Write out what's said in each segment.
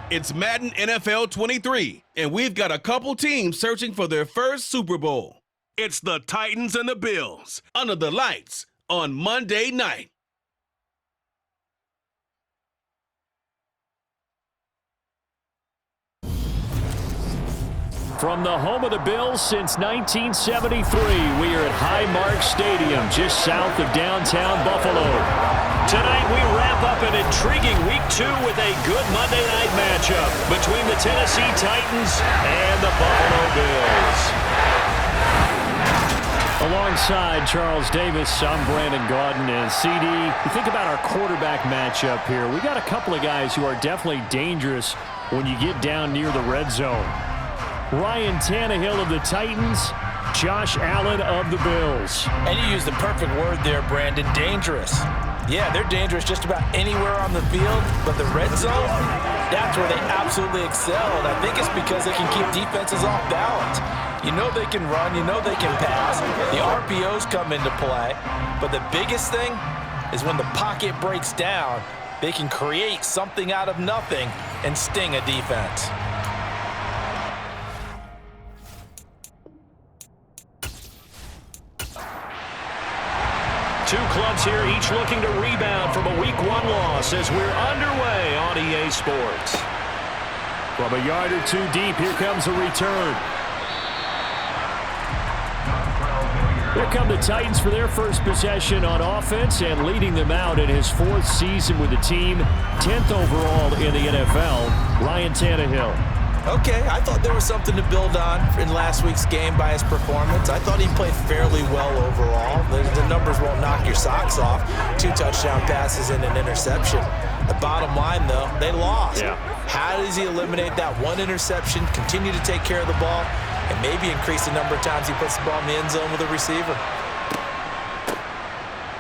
It's Madden NFL 23, and we've got a couple teams searching for their first Super Bowl. It's the Titans and the Bills, under the lights on Monday night. From the home of the Bills since 1973, we are at Highmark Stadium, just south of downtown Buffalo. Tonight, we wrap up an intriguing Week 2 with a good Monday night matchup between the Tennessee Titans and the Buffalo Bills. Alongside Charles Davis, I'm Brandon Gaudin. And CD, you think about our quarterback matchup here. We got a couple of guys who are definitely dangerous when you get down near the red zone. Ryan Tannehill of the Titans, Josh Allen of the Bills. And you used the perfect word there, Brandon, dangerous. Yeah, they're dangerous just about anywhere on the field, but the red zone, that's where they absolutely excel. And I think it's because they can keep defenses off balance. You know they can run, you know they can pass. The RPOs come into play, but the biggest thing is when the pocket breaks down, they can create something out of nothing and sting a defense. Two clubs here, each looking to rebound from a Week 1 loss as we're underway on EA Sports. From a yard or two deep, here comes a return. Here come the Titans for their first possession on offense, and leading them out in his 4th season with the team, 10th overall in the NFL, Ryan Tannehill. Okay, I thought there was something to build on in last week's game by his performance. I thought he played fairly well overall. The numbers won't knock your socks off. 2 touchdown passes and an interception. The bottom line, though, they lost. Yeah. How does he eliminate that one interception, continue to take care of the ball, and maybe increase the number of times he puts the ball in the end zone with a receiver?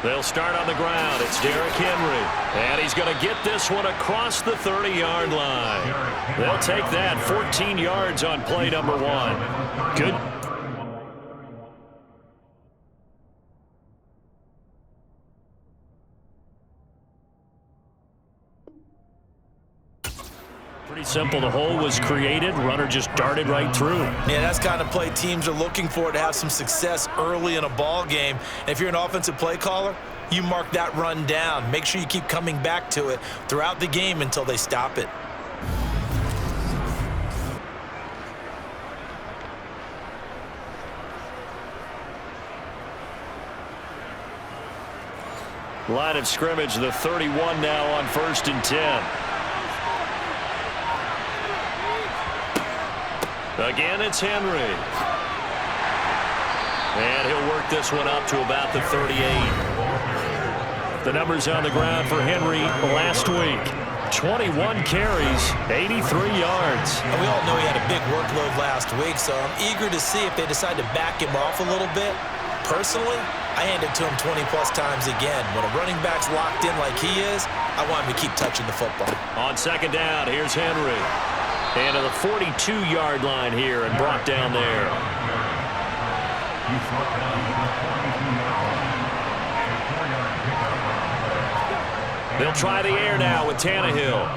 They'll start on the ground. It's Derrick Henry. And he's going to get this one across the 30-yard line. They'll take that 14 yards on play number 1. Good. Pretty simple. The hole was created. Runner just darted right through. Yeah, that's kind of play teams are looking for to have some success early in a ball game. And if you're an offensive play caller, you mark that run down. Make sure you keep coming back to it throughout the game until they stop it. Line of scrimmage, the 31 now on 1st and 10. Again, it's Henry. And he'll work this one up to about the 38. The numbers on the ground for Henry last week. 21 carries, 83 yards. And we all know he had a big workload last week, so I'm eager to see if they decide to back him off a little bit. Personally, I hand it to him 20-plus times again. When a running back's locked in like he is, I want him to keep touching the football. On 2nd down, here's Henry. And to the 42-yard line here and brought down there. They'll try the air now with Tannehill.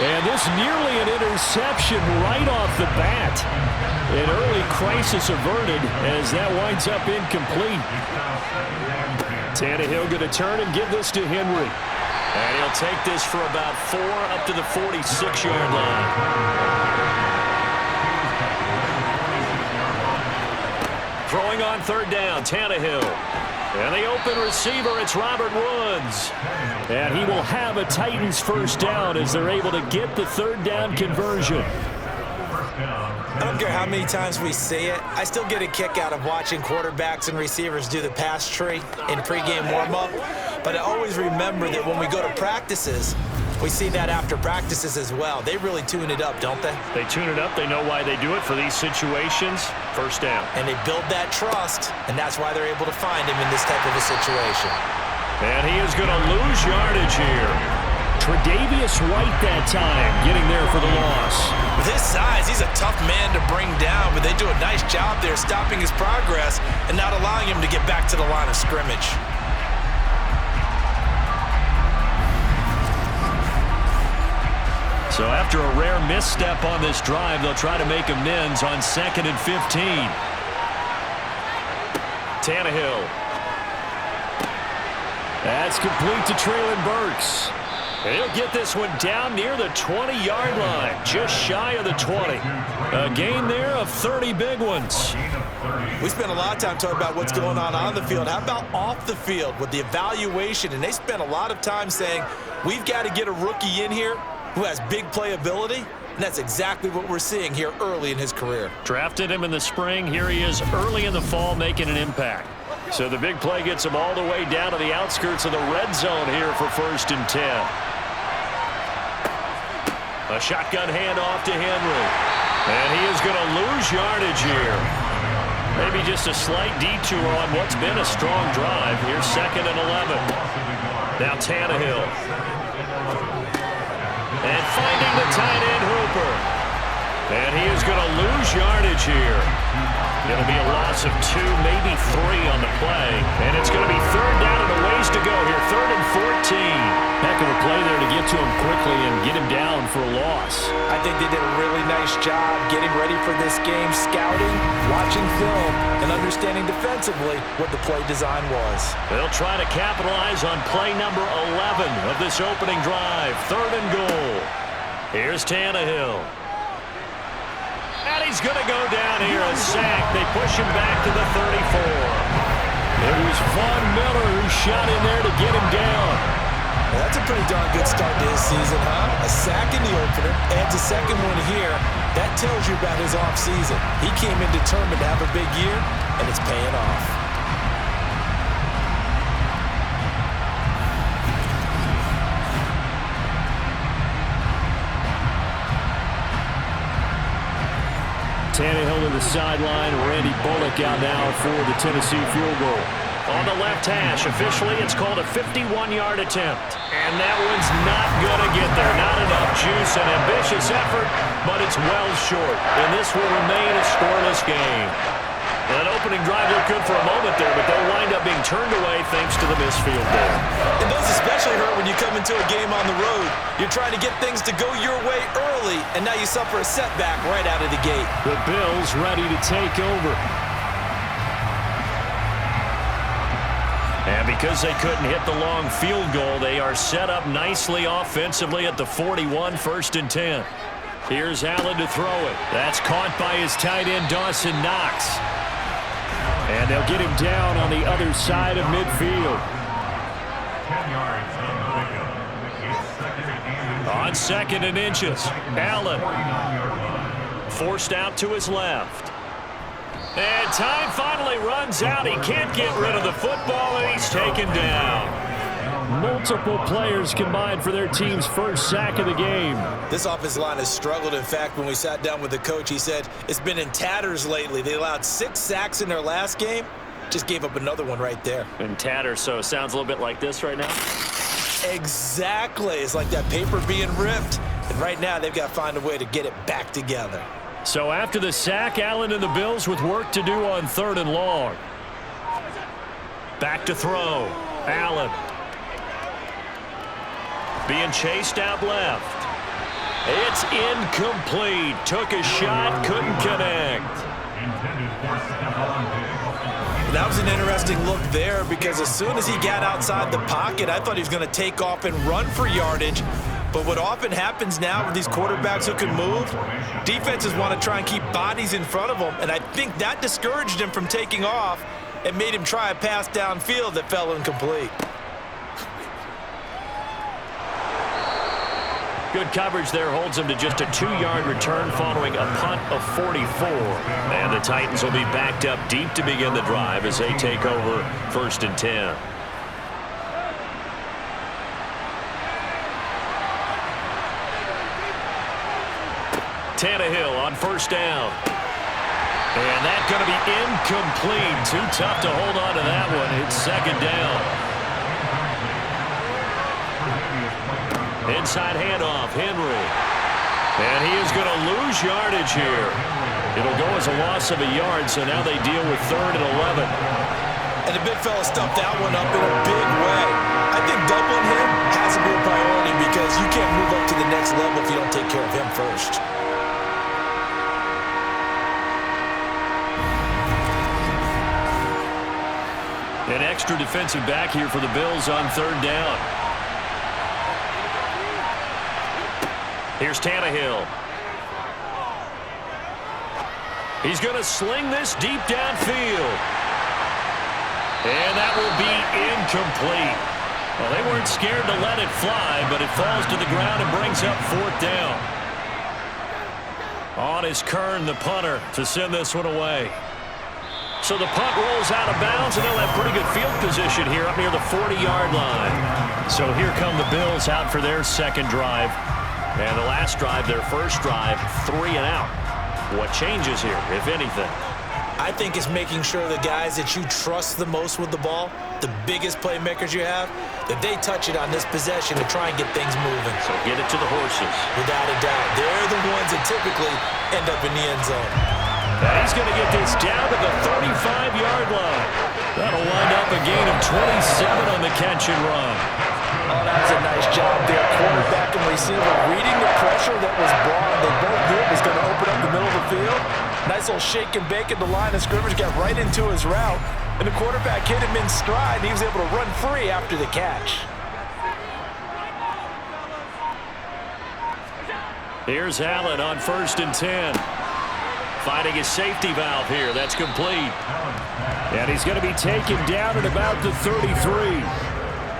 And this nearly an interception right off the bat. An early crisis averted as that winds up incomplete. Tannehill going to turn and give this to Henry. And he'll take this for about 4 up to the 46-yard line. Throwing on 3rd down, Tannehill. And the open receiver, it's Robert Woods. And he will have a Titans first down as they're able to get the 3rd down conversion. I don't care how many times we see it. I still get a kick out of watching quarterbacks and receivers do the pass tree in pregame warm-up. But I always remember that when we go to practices, we see that after practices as well. They really tune it up, don't they? They tune it up. They know why they do it for these situations. First down. And they build that trust, and that's why they're able to find him in this type of a situation. And he is going to lose yardage here. Tre'Davious White that time, getting there for the loss. With his size, he's a tough man to bring down, but they do a nice job there stopping his progress and not allowing him to get back to the line of scrimmage. So after a rare misstep on this drive, they'll try to make amends on 2nd and 15. Tannehill. That's complete to Treylon Burks. He'll get this one down near the 20-yard line, just shy of the 20. A gain there of 30 big ones. We spent a lot of time talking about what's going on the field. How about off the field with the evaluation? And they spent a lot of time saying, we've got to get a rookie in here who has big playability. And that's exactly what we're seeing here early in his career. Drafted him in the spring. Here he is early in the fall making an impact. So the big play gets him all the way down to the outskirts of the red zone here for 1st and 10. A shotgun handoff to Henry. And he is going to lose yardage here. Maybe just a slight detour on what's been a strong drive. Here's 2nd and 11. Now Tannehill. And finding the tight end Hooper. And he is going to lose yardage here. It'll be a loss of 2, maybe 3 on the play. And it's going to be 3rd down and a ways to go here. 3rd and 14. Heck of a play there to get to him quickly and get him down for a loss. I think they did a really nice job getting ready for this game, scouting, watching film, and understanding defensively what the play design was. They'll try to capitalize on play number 11 of this opening drive. 3rd and goal. Here's Tannehill. And he's going to go down here, a sack. They push him back to the 34. It was Von Miller who shot in there to get him down. Well, that's a pretty darn good start to his season, huh? A sack in the opener, adds a second one here. That tells you about his offseason. He came in determined to have a big year, and it's paying off. Tannehill to the sideline. Randy Bullock out now for the Tennessee field goal. On the left hash, officially it's called a 51-yard attempt. And that one's not going to get there. Not enough juice, an ambitious effort, but it's well short. And this will remain a scoreless game. That opening drive looked good for a moment there, but they'll wind up being turned away thanks to the missed field goal. And those especially hurt when you come into a game on the road. You're trying to get things to go your way early, and now you suffer a setback right out of the gate. The Bills ready to take over. And because they couldn't hit the long field goal, they are set up nicely offensively at the 41, 1st and 10. Here's Allen to throw it. That's caught by his tight end, Dawson Knox. And they'll get him down on the other side of midfield. On 2nd and inches, Allen forced out to his left. And time finally runs out. He can't get rid of the football, and he's taken down. Multiple players combined for their team's first sack of the game. This offensive line has struggled. In fact, when we sat down with the coach, he said it's been in tatters lately. They allowed 6 sacks in their last game. Just gave up another one right there. In tatters, so it sounds a little bit like this right now? Exactly. It's like that paper being ripped. And right now, they've got to find a way to get it back together. So after the sack, Allen and the Bills with work to do on 3rd and long. Back to throw. Allen. Being chased out left. It's incomplete. Took a shot, couldn't connect. That was an interesting look there because as soon as he got outside the pocket, I thought he was going to take off and run for yardage. But what often happens now with these quarterbacks who can move, defenses want to try and keep bodies in front of them, and I think that discouraged him from taking off and made him try a pass downfield that fell incomplete. Good coverage there holds him to just a 2-yard return following a punt of 44. And the Titans will be backed up deep to begin the drive as they take over 1st and 10. Tannehill on 1st down. And that's going to be incomplete. Too tough to hold on to that one. It's 2nd down. Inside handoff, Henry. And he is going to lose yardage here. It'll go as a loss of a yard, so now they deal with 3rd and 11. And the big fella stuffed that one up in a big way. I think doubling him has to be a priority because you can't move up to the next level if you don't take care of him first. An extra defensive back here for the Bills on third down. Here's Tannehill. He's going to sling this deep downfield. And that will be incomplete. Well, they weren't scared to let it fly, but it falls to the ground and brings up fourth down. On is Kern, the punter, to send this one away. So the punt rolls out of bounds, and they'll have pretty good field position here up near the 40-yard line. So here come the Bills out for their second drive. And the last drive, their first drive, 3 and out. What changes here, if anything? I think it's making sure the guys that you trust the most with the ball, the biggest playmakers you have, that they touch it on this possession to try and get things moving. So get it to the horses. Without a doubt. They're the ones that typically end up in the end zone. And he's going to get this down to the 35-yard line. That'll wind up a gain of 27 on the catch and run. Oh, that was a nice job there. Quarterback and receiver reading the pressure that was brought. They both knew it was going to open up the middle of the field. Nice little shake and bake at the line of scrimmage, got right into his route. And the quarterback hit him in stride, and he was able to run free after the catch. Here's Allen on 1st and 10. Finding his safety valve here. That's complete. And he's going to be taken down at about the 33.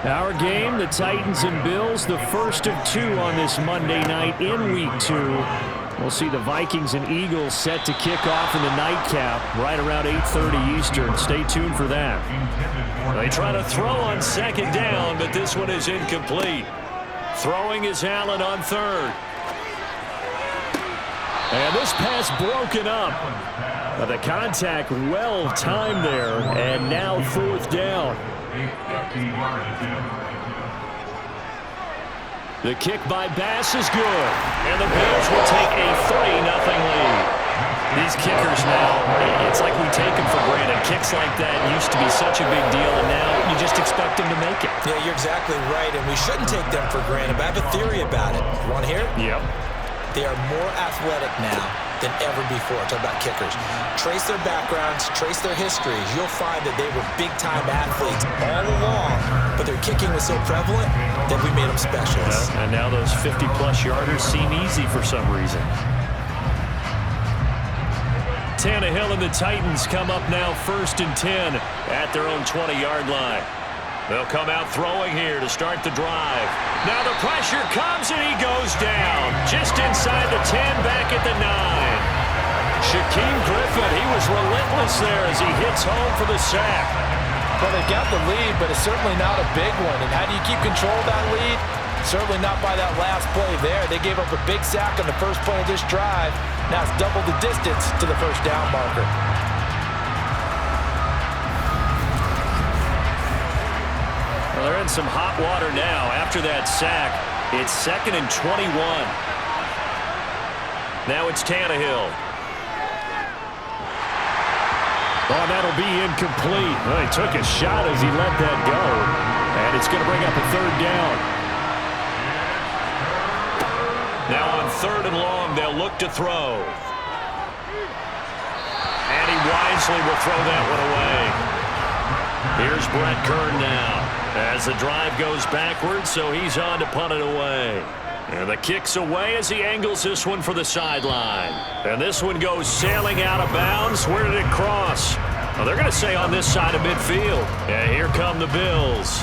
Our game, the Titans and Bills, the first of 2 on this Monday night in Week 2. We'll see the Vikings and Eagles set to kick off in the nightcap right around 8:30 Eastern. Stay tuned for that. They try to throw on second down, but this one is incomplete. Throwing is Allen on third. And this pass broken up. But the contact well timed there, and now fourth down. The kick by Bass is good, and the Bills will take a 3-0 lead. These kickers now, it's like we take them for granted. Kicks like that used to be such a big deal, and now you just expect them to make it. Yeah, you're exactly right, and we shouldn't take them for granted, but I have a theory about it. You want to hear it? Yep. They are more athletic now than ever before. Talk about kickers. Trace their backgrounds, trace their histories. You'll find that they were big-time athletes all along, but their kicking was so prevalent that we made them specialists. And now those 50-plus yarders seem easy for some reason. Tannehill and the Titans come up now 1st and 10 at their own 20-yard line. They'll come out throwing here to start the drive. Now the pressure comes and he goes down. Just inside the 10, back at the 9. Shaquem Griffin, he was relentless there as he hits home for the sack. Well, they've got the lead, but it's certainly not a big one. And how do you keep control of that lead? Certainly not by that last play there. They gave up a big sack on the first play of this drive. Now it's double the distance to the first down marker. Well, they're in some hot water now. After that sack, it's 2nd and 21. Now it's Tannehill. Oh, that'll be incomplete. Well, he took a shot as he let that go. And it's going to bring up a 3rd down. Now on 3rd and long, they'll look to throw. And he wisely will throw that one away. Here's Brett Kern now. As the drive goes backwards, so he's on to punt it away. And the kick's away as he angles this one for the sideline. And this one goes sailing out of bounds. Where did it cross? Well, they're going to say on this side of midfield. And here come the Bills.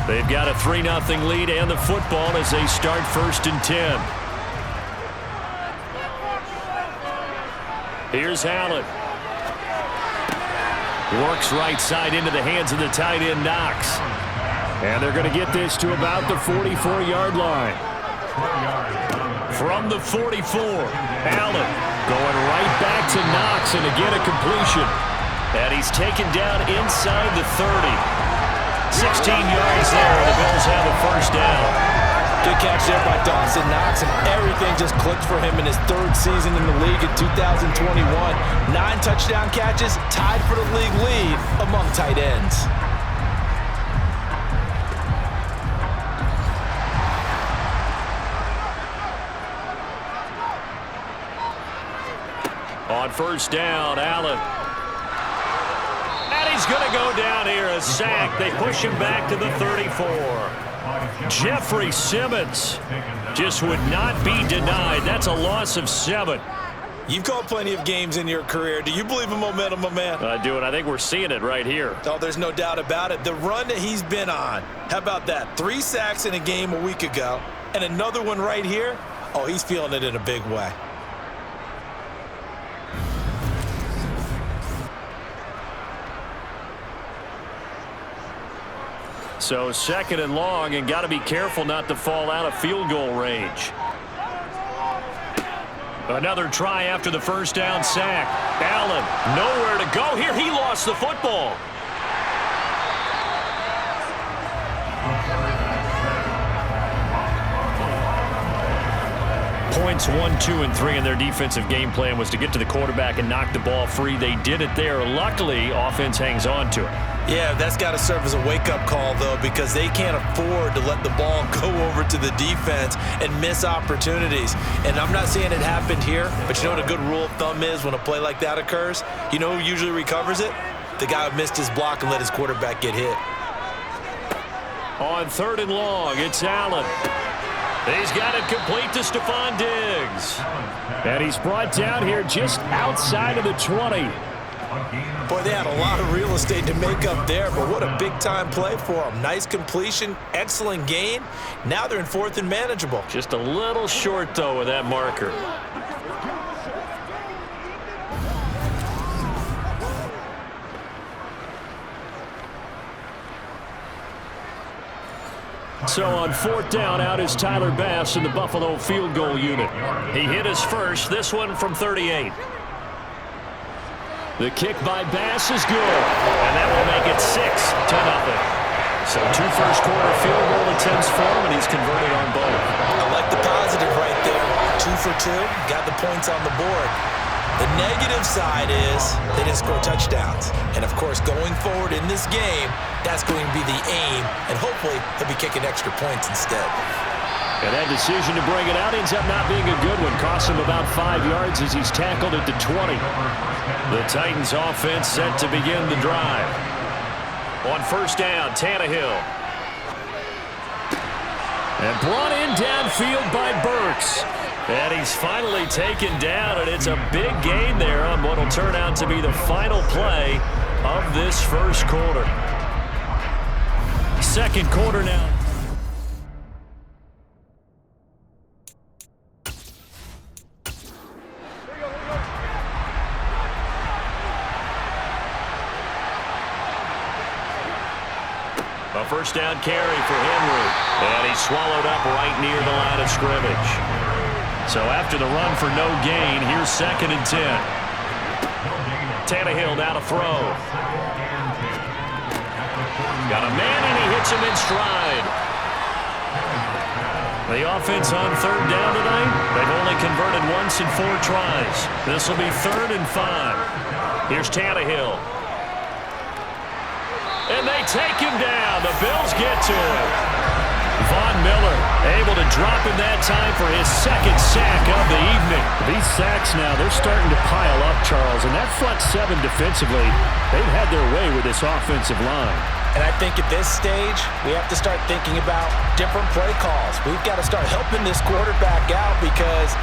They've got a 3-0 lead and the football as they start 1st and 10. Here's Allen. Works right side into the hands of the tight end, Knox. And they're going to get this to about the 44-yard line. From the 44, Allen going right back to Knox, and again a completion. And he's taken down inside the 30. 16 yards there, and the Bills have a first down. Good catch there by Dawson Knox, and everything just clicked for him in his third season in the league in 2021. 9 touchdown catches, tied for the league lead among tight ends. On first down, Allen. And he's going to go down here, a sack. They push him back to the 34. Jeffrey Simmons just would not be denied. That's a loss of 7. You've called plenty of games in your career. Do you believe in momentum, my man? I do, and I think we're seeing it right here. Oh, there's no doubt about it. The run that he's been on. How about that? 3 sacks in a game a week ago, and another one right here. Oh, he's feeling it in a big way. So 2nd and long, and got to be careful not to fall out of field goal range. Another try after the first down sack. Allen, nowhere to go here. He lost the football. Points 1, 2, and 3 in their defensive game plan was to get to the quarterback and knock the ball free. They did it there. Luckily, offense hangs on to it. Yeah, that's got to serve as a wake-up call, though, because they can't afford to let the ball go over to the defense and miss opportunities. And I'm not saying it happened here, but you know what a good rule of thumb is when a play like that occurs? You know who usually recovers it? The guy who missed his block and let his quarterback get hit. On 3rd and long, it's Allen. He's got it complete to Stephon Diggs. And he's brought down here just outside of the 20. Boy, they had a lot of real estate to make up there, but what a big-time play for them. Nice completion, excellent gain. Now they're in 4th and manageable. Just a little short, though, with that marker. So on 4th down, out is Tyler Bass in the Buffalo field goal unit. He hit his first, this one from 38. The kick by Bass is good, and that will make it 6-0. So 2 first-quarter field goal attempts for him, and he's converted on both. I like the positive right there. 2 for 2, got the points on the board. The negative side is they didn't score touchdowns. And, of course, going forward in this game, that's going to be the aim, and hopefully he'll be kicking extra points instead. And that decision to bring it out ends up not being a good one. Costs him about 5 yards as he's tackled at the 20. The Titans offense set to begin the drive. On first down, Tannehill. And brought in downfield by Burks. And he's finally taken down, and it's a big gain there on what will turn out to be the final play of this first quarter. Second quarter now. A first down carry for Henry. And he's swallowed up right near the line of scrimmage. So after the run for no gain, here's 2nd and 10. Tannehill now to throw. Got a man, and he hits him in stride. The offense on 3rd down tonight, they've only converted once in 4 tries. This will be 3rd and 5. Here's Tannehill. And they take him down. The Bills get to him. Von Miller able to drop him that time for his 2nd sack of the evening. These sacks now, they're starting to pile up, Charles. And that front 7 defensively, they've had their way with this offensive line. And I think at this stage, we have to start thinking about different play calls. We've got to start helping this quarterback out because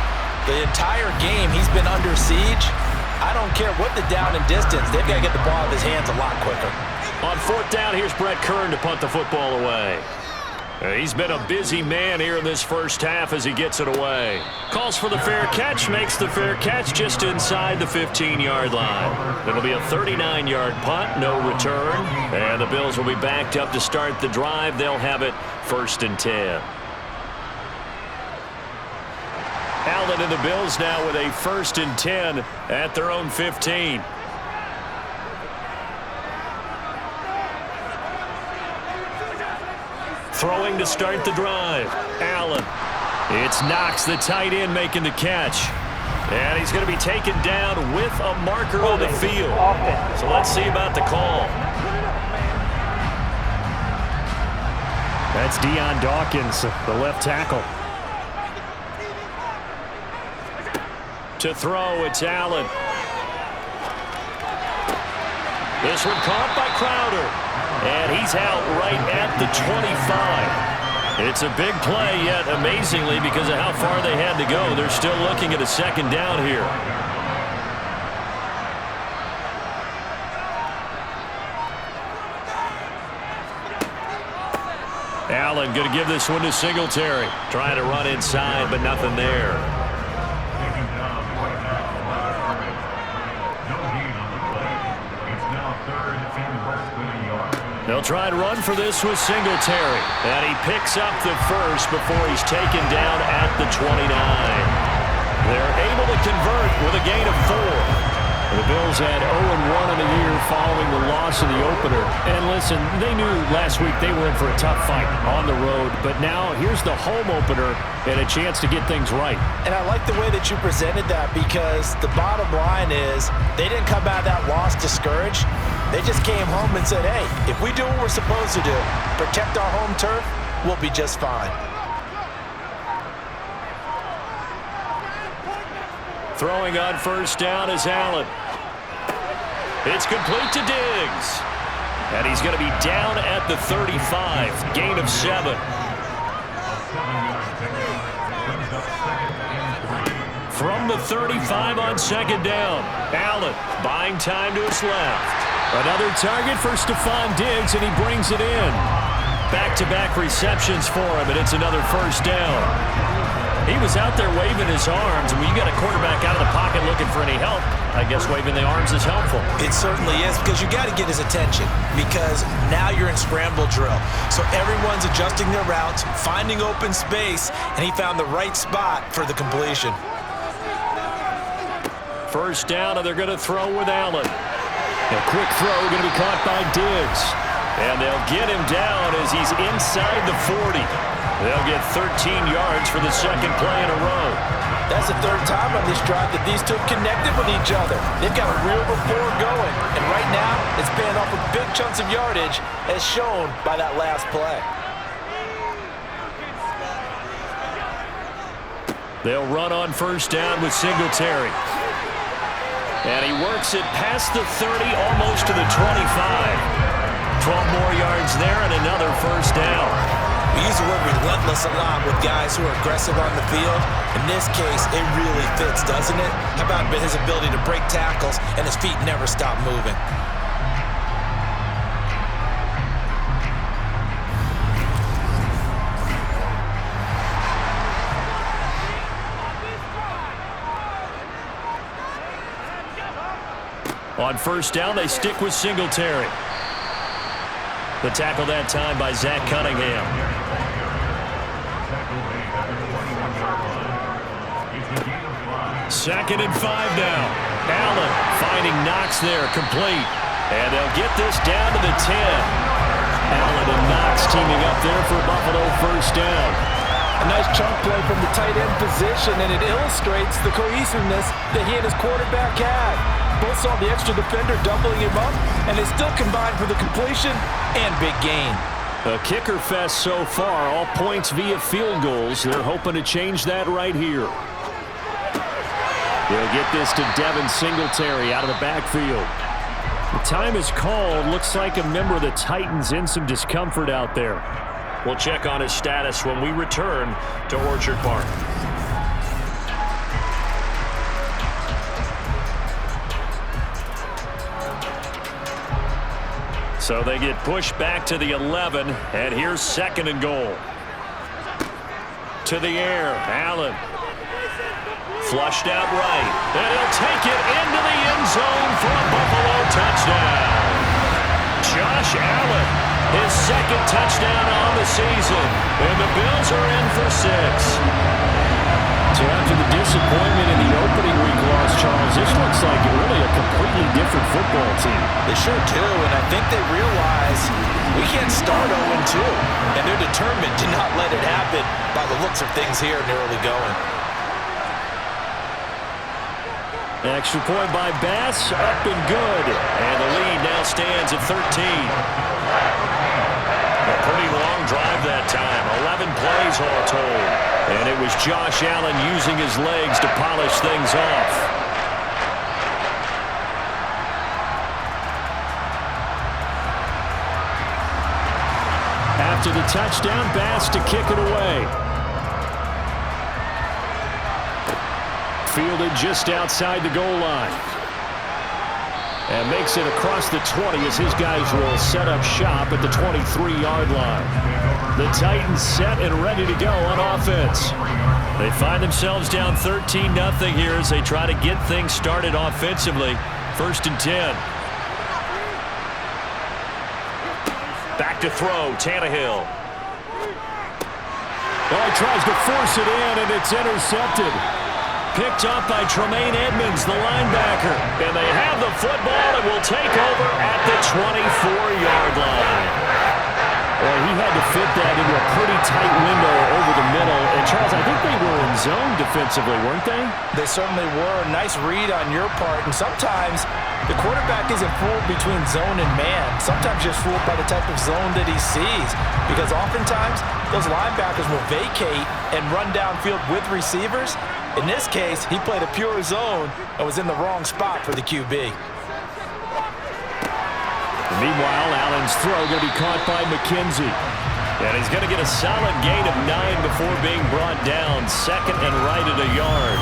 the entire game he's been under siege. I don't care what the down and distance. They've got to get the ball out of his hands a lot quicker. On 4th down, here's Brett Kern to punt the football away. He's been a busy man here in this first half as he gets it away. Calls for the fair catch, makes the fair catch just inside the 15-yard line. It'll be a 39-yard punt, no return. And the Bills will be backed up to start the drive. They'll have it 1st and 10. Allen and the Bills now with a 1st and 10 at their own 15. Throwing to start the drive. Allen. It's Knox, the tight end, making the catch. And he's going to be taken down with a marker on the field. So let's see about the call. That's Deion Dawkins, the left tackle. To throw, it's Allen. This one caught by Crowder. And he's out right at the 25. It's a big play, yet amazingly, because of how far they had to go, they're still looking at a second down here. Allen going to give this one to Singletary. Trying to run inside, but nothing there. They'll try and run for this with Singletary. And he picks up the first before he's taken down at the 29. They're able to convert with a gain of 4. The Bills had 0-1 in the year following the loss in the opener. And listen, they knew last week they were in for a tough fight on the road. But now here's the home opener and a chance to get things right. And I like the way that you presented that, because the bottom line is they didn't come out of that loss discouraged. They just came home and said, hey, if we do what we're supposed to do, protect our home turf, we'll be just fine. Throwing on first down is Allen. It's complete to Diggs. And he's going to be down at the 35. Gain of 7. From the 35 on second down. Allen buying time to his left. Another target for Stephon Diggs, and he brings it in. Back-to-back receptions for him, and it's another first down. He was out there waving his arms, and when you got a quarterback out of the pocket looking for any help, I guess waving the arms is helpful. It certainly is, because you got to get his attention, because now you're in scramble drill. So everyone's adjusting their routes, finding open space, and he found the right spot for the completion. First down, and they're going to throw with Allen. A quick throw going to be caught by Diggs. And they'll get him down as he's inside the 40. They'll get 13 yards for the second play in a row. That's the third time on this drive that these two have connected with each other. They've got a real rapport going. And right now, it's paying off with big chunks of yardage, as shown by that last play. They'll run on first down with Singletary. And he works it past the 30, almost to the 25. 12 more yards there and another first down. We use the word relentless a lot with guys who are aggressive on the field. In this case, it really fits, doesn't it? How about his ability to break tackles and his feet never stop moving? On first down, they stick with Singletary. The tackle that time by Zach Cunningham. Second and 5 now. Allen finding Knox there, complete. And they'll get this down to the 10. Allen and Knox teaming up there for Buffalo first down. A nice chunk play from the tight end position, and it illustrates the cohesiveness that he and his quarterback had. Both saw the extra defender doubling him up, and they still combined for the completion and big gain. A kicker fest so far, all points via field goals. They're hoping to change that right here. They'll get this to Devin Singletary out of the backfield. The time is called. Looks like a member of the Titans in some discomfort out there. We'll check on his status when we return to Orchard Park. So they get pushed back to the 11, and here's second and goal. To the air, Allen. Flushed out right, and he'll take it into the end zone for a Buffalo touchdown. Josh Allen, his second touchdown on the season, and the Bills are in for 6. So after the disappointment in the opening week loss, Charles, this looks like really a completely different football team. They sure do, and I think they realize we can't start 0-2, and they're determined to not let it happen by the looks of things here in the early going. Extra point by Bass, up and good. And the lead now stands at 13. A pretty long drive that time, 11 plays all told. And it was Josh Allen using his legs to polish things off. After the touchdown, Bass to kick it away. Fielded just outside the goal line. And makes it across the 20 as his guys will set up shop at the 23-yard line. The Titans set and ready to go on offense. They find themselves down 13-0 here as they try to get things started offensively. 1st and 10. Back to throw, Tannehill. Oh, he tries to force it in, and it's intercepted. Picked up by Tremaine Edmonds, the linebacker. And they have the football and will take over at the 24-yard line. Well, he had to fit that into a pretty tight window over the middle. And, Charles, I think they were in zone defensively, weren't they? They certainly were. Nice read on your part. And sometimes the quarterback isn't fooled between zone and man. Sometimes just fooled by the type of zone that he sees. Because oftentimes those linebackers will vacate and run downfield with receivers. In this case, he played a pure zone and was in the wrong spot for the QB. Meanwhile, Allen's throw going to be caught by McKenzie. And he's going to get a solid gain of 9 before being brought down. 2nd and right at a yard.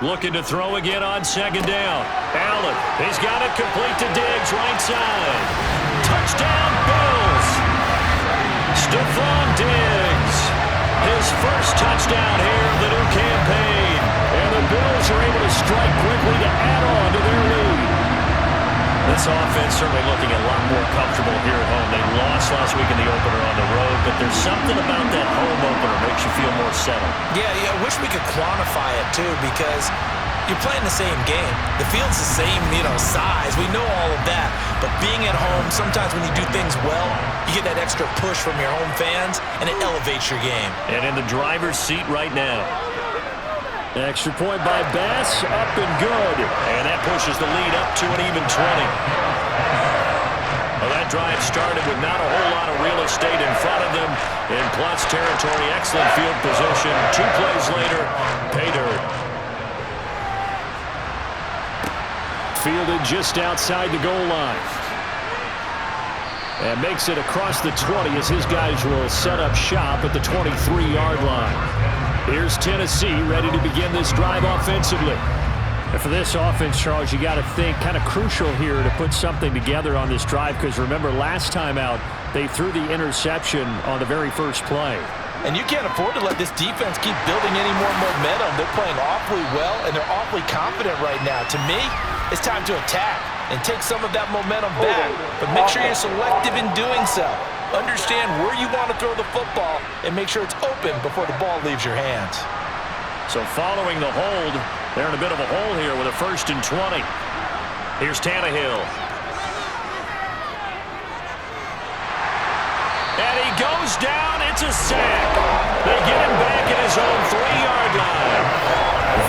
Looking to throw again on 2nd down. Allen, he's got it complete to Diggs, right side. Touchdown, Bills. Stephon Diggs. His first touchdown here of the new campaign. And the Bills are able to strike quickly to add on to their lead. This offense certainly looking a lot more comfortable here at home. They lost last week in the opener on the road, but there's something about that home opener that makes you feel more settled. Yeah, I wish we could quantify it, too, because you're playing the same game. The field's the same, size. We know all of that. But being at home, sometimes when you do things well, you get that extra push from your home fans, and it elevates your game. And in the driver's seat right now. Extra point by Bass, up and good. And that pushes the lead up to an even 20. Well, that drive started with not a whole lot of real estate in front of them. In plus territory, excellent field position. 2 plays later, pay dirt. Fielded just outside the goal line. And makes it across the 20 as his guys will set up shop at the 23-yard line. Here's Tennessee ready to begin this drive offensively. And for this offense, Charles, you got to think kind of crucial here to put something together on this drive because remember last time out they threw the interception on the very first play. And you can't afford to let this defense keep building any more momentum. They're playing awfully well and they're awfully confident right now. To me, it's time to attack and take some of that momentum back. But make sure you're selective in doing so. Understand where you want to throw the football and make sure it's open before the ball leaves your hands. So following the hold, they're in a bit of a hole here with a 1st and 20. Here's Tannehill. And he goes down. It's a sack. They get him back at his own 3-yard line.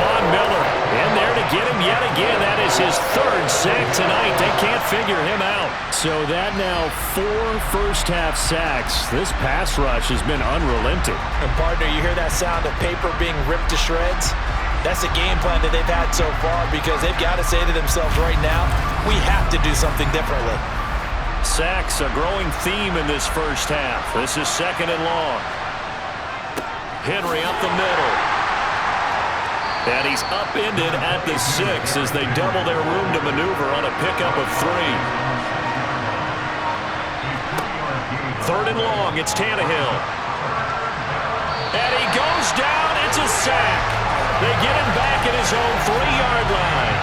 Von Miller in there to get him yet again. That is his 3rd sack tonight. They can't figure him out. So that now 4 first-half sacks. This pass rush has been unrelenting. And partner, you hear that sound of paper being ripped to shreds? That's the game plan that they've had so far because they've got to say to themselves right now, we have to do something differently. Sacks, a growing theme in this first half. This is 2nd and long. Henry up the middle. And he's upended at the 6 as they double their room to maneuver on a pickup of 3. 3rd and long, it's Tannehill. And he goes down, it's a sack. They get him back at his own 3-yard line.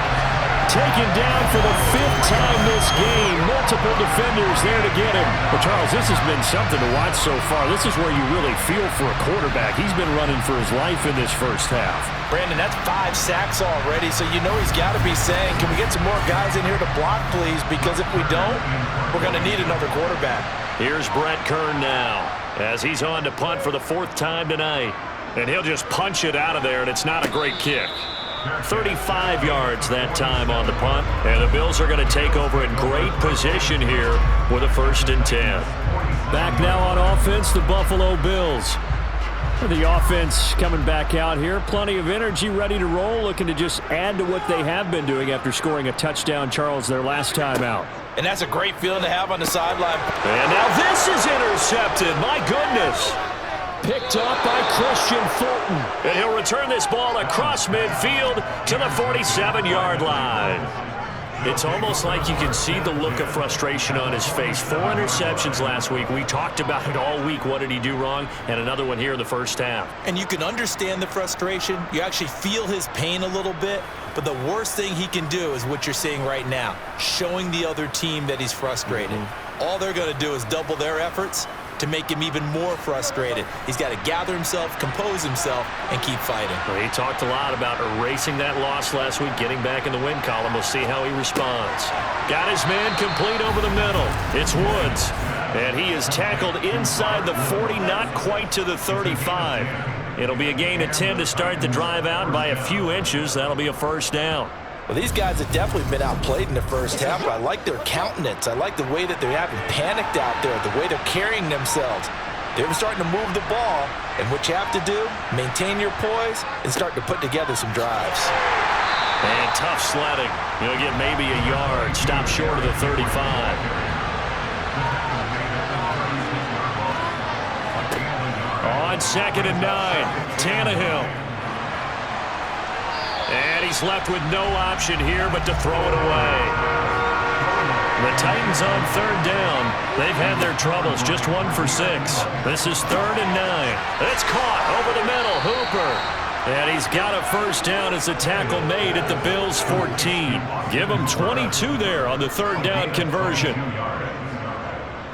Taken down for the 5th time this game. Multiple defenders there to get him. Well, Charles, this has been something to watch so far. This is where you really feel for a quarterback. He's been running for his life in this first half. Brandon, that's 5 sacks already, so you know he's got to be saying, can we get some more guys in here to block, please? Because if we don't, we're going to need another quarterback. Here's Brett Kern now as he's on to punt for the 4th time tonight. And he'll just punch it out of there, and it's not a great kick. 35 yards that time on the punt. And the Bills are going to take over in great position here with a 1st and 10. Back now on offense, the Buffalo Bills. The offense coming back out here. Plenty of energy, ready to roll, looking to just add to what they have been doing after scoring a touchdown, Charles, their last time out. And that's a great feeling to have on the sideline. And now this is intercepted. My goodness. Picked up by Christian Fulton. And he'll return this ball across midfield to the 47-yard line. It's almost like you can see the look of frustration on his face. 4 interceptions last week. We talked about it all week. What did he do wrong? And another one here in the first half. And you can understand the frustration. You actually feel his pain a little bit. But the worst thing he can do is what you're seeing right now, showing the other team that he's frustrated. All they're going to do is double their efforts to make him even more frustrated. He's got to gather himself, compose himself, and keep fighting. Well, he talked a lot about erasing that loss last week, getting back in the win column. We'll see how he responds. Got his man complete over the middle. It's Woods. And he is tackled inside the 40, not quite to the 35. It'll be a gain of 10 to start the drive out, and by a few inches, that'll be a 1st down. Well, these guys have definitely been outplayed in the first half, but I like their countenance. I like the way that they haven't panicked out there, the way they're carrying themselves. They're starting to move the ball, and what you have to do, maintain your poise and start to put together some drives. And tough sledding. He'll get maybe a yard. Stop short of the 35. On 2nd and 9, Tannehill. And he's left with no option here but to throw it away. The Titans on 3rd down. They've had their troubles, just 1 for 6. This is 3rd and 9. It's caught over the middle, Hooper. And he's got a 1st down as a tackle made at the Bills' 14. Give him 22 there on the 3rd down conversion.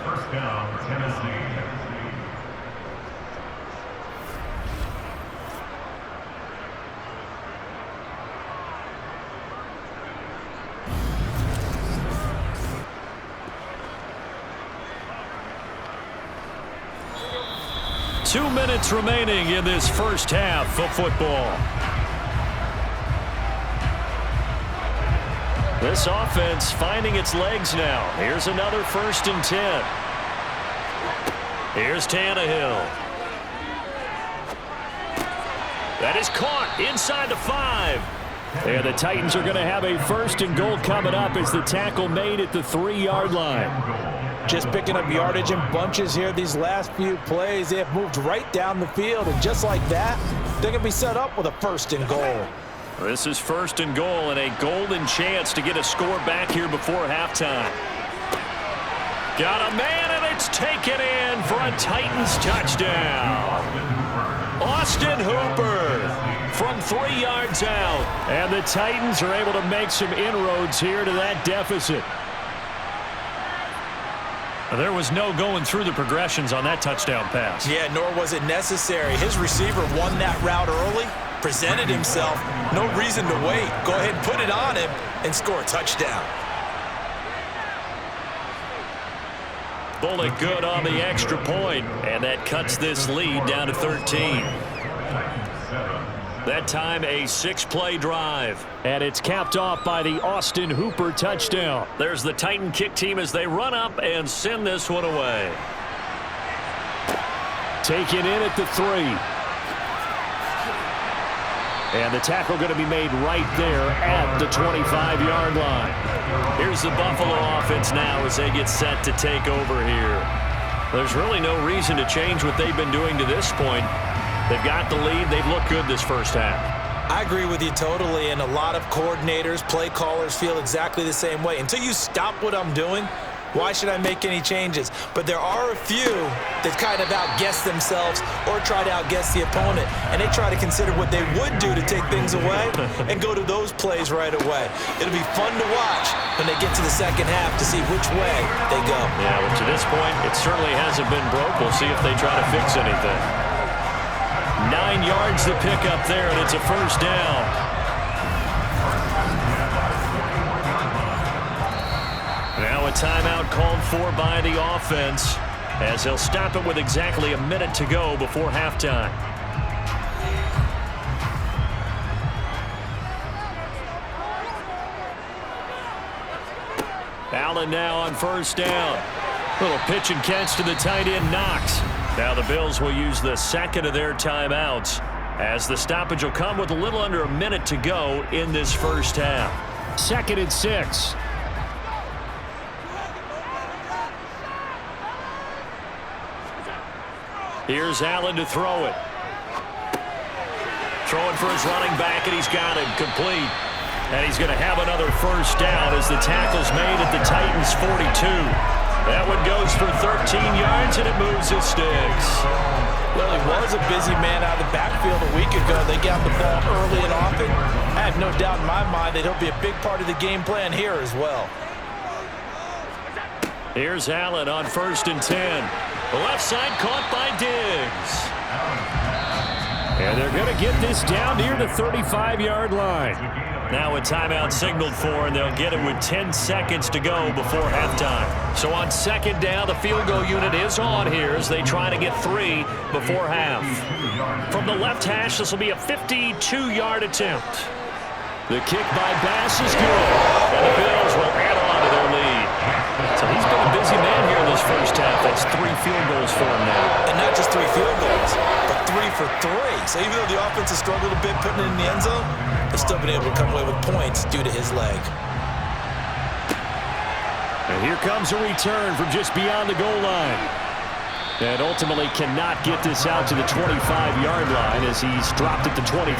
First down, Tennessee. 2 minutes remaining in this first half of football. This offense finding its legs now. Here's another 1st and 10. Here's Tannehill. That is caught inside the 5. And the Titans are going to have a 1st and goal coming up as the tackle made at the 3-yard line. Just picking up yardage in bunches here these last few plays. They have moved right down the field, and just like that, they're going to be set up with a 1st and goal. This is 1st and goal and a golden chance to get a score back here before halftime. Got a man, and it's taken in for a Titans touchdown. Austin Hooper from 3 yards out. And the Titans are able to make some inroads here to that deficit. There was no going through the progressions on that touchdown pass. Yeah, nor was it necessary. His receiver won that route early, presented himself. No reason to wait. Go ahead and put it on him and score a touchdown. Bullet good on the extra point, and that cuts this lead down to 13. That time a 6-play drive. And it's capped off by the Austin Hooper touchdown. There's the Titan kick team as they run up and send this one away. Taken in at the 3. And the tackle going to be made right there at the 25-yard line. Here's the Buffalo offense now as they get set to take over here. There's really no reason to change what they've been doing to this point. They've got the lead. They've looked good this first half. I agree with you totally, and a lot of coordinators, play callers feel exactly the same way. Until you stop what I'm doing, Why should I make any changes? But there are a few that kind of outguess themselves or try to outguess the opponent, and they try to consider what they would do to take things away and go to those plays right away. It'll be fun to watch when they get to the second half to see which way they go. Yeah, well, to this point, it certainly hasn't been broke. We'll see if they try to fix anything. 9 yards to pick up there, and it's a first down. Now a timeout called for by the offense, as they'll stop it with exactly a minute to go before halftime. Allen now on first down. Little pitch and catch to the tight end, Knox. Now the Bills will use the second of their timeouts, as the stoppage will come with a little under a minute to go in this first half. 2nd and 6. Here's Allen to throw it. Throwing for his running back, and he's got it complete. And he's going to have another first down as the tackle's made at the Titans' 42. That one goes for 13 yards, and it moves his sticks. Well, he was a busy man out of the backfield a week ago. They got the ball early and often. I have no doubt in my mind that he'll be a big part of the game plan here as well. Here's Allen on 1st and 10. The left side caught by Diggs. And they're going to get this down near the 35-yard line. Now a timeout signaled for, and they'll get it with 10 seconds to go before halftime. So on 2nd down, the field goal unit is on here as they try to get 3 before half. From the left hash, this will be a 52-yard attempt. The kick by Bass is good, and the Bills will add on to their lead. So he's been a busy man here in this first half. That's 3 field goals for him now. And not just 3 field goals, but 3 for 3. So even though the offense has struggled a bit putting it in the end zone, they've still been able to come away with points due to his leg. And here comes a return from just beyond the goal line. And ultimately cannot get this out to the 25-yard line as he's dropped it to 23.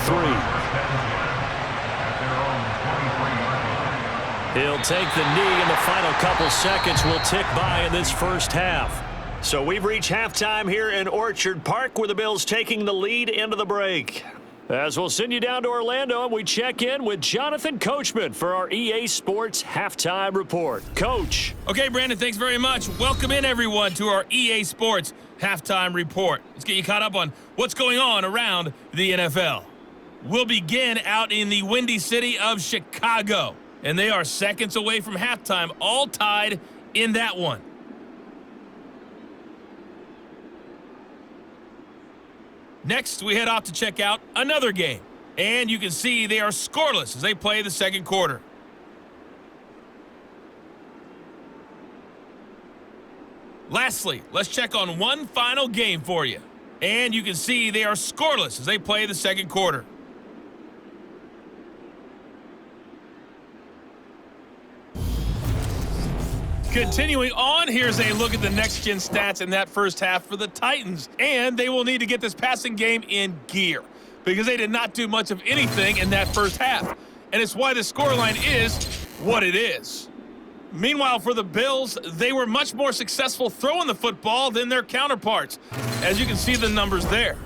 He'll take the knee, and the final couple seconds will tick by in this first half. So we've reached halftime here in Orchard Park, where the Bills taking the lead into the break. As we'll send you down to Orlando, and we check in with Jonathan Coachman for our EA Sports Halftime Report. Coach. Okay, Brandon, thanks very much. Welcome in, everyone, to our EA Sports Halftime Report. Let's get you caught up on what's going on around the NFL. We'll begin out in the windy city of Chicago, and they are seconds away from halftime, all tied in that one. Next, we head off to check out another game, and you can see they are scoreless as they play the second quarter. Lastly, let's check on one final game for you, and you can see they are scoreless as they play the second quarter. Continuing on, here's a look at the next-gen stats in that first half for the Titans. And they will need to get this passing game in gear because they did not do much of anything in that first half. And it's why the scoreline is what it is. Meanwhile, for the Bills, they were much more successful throwing the football than their counterparts, as you can see the numbers there.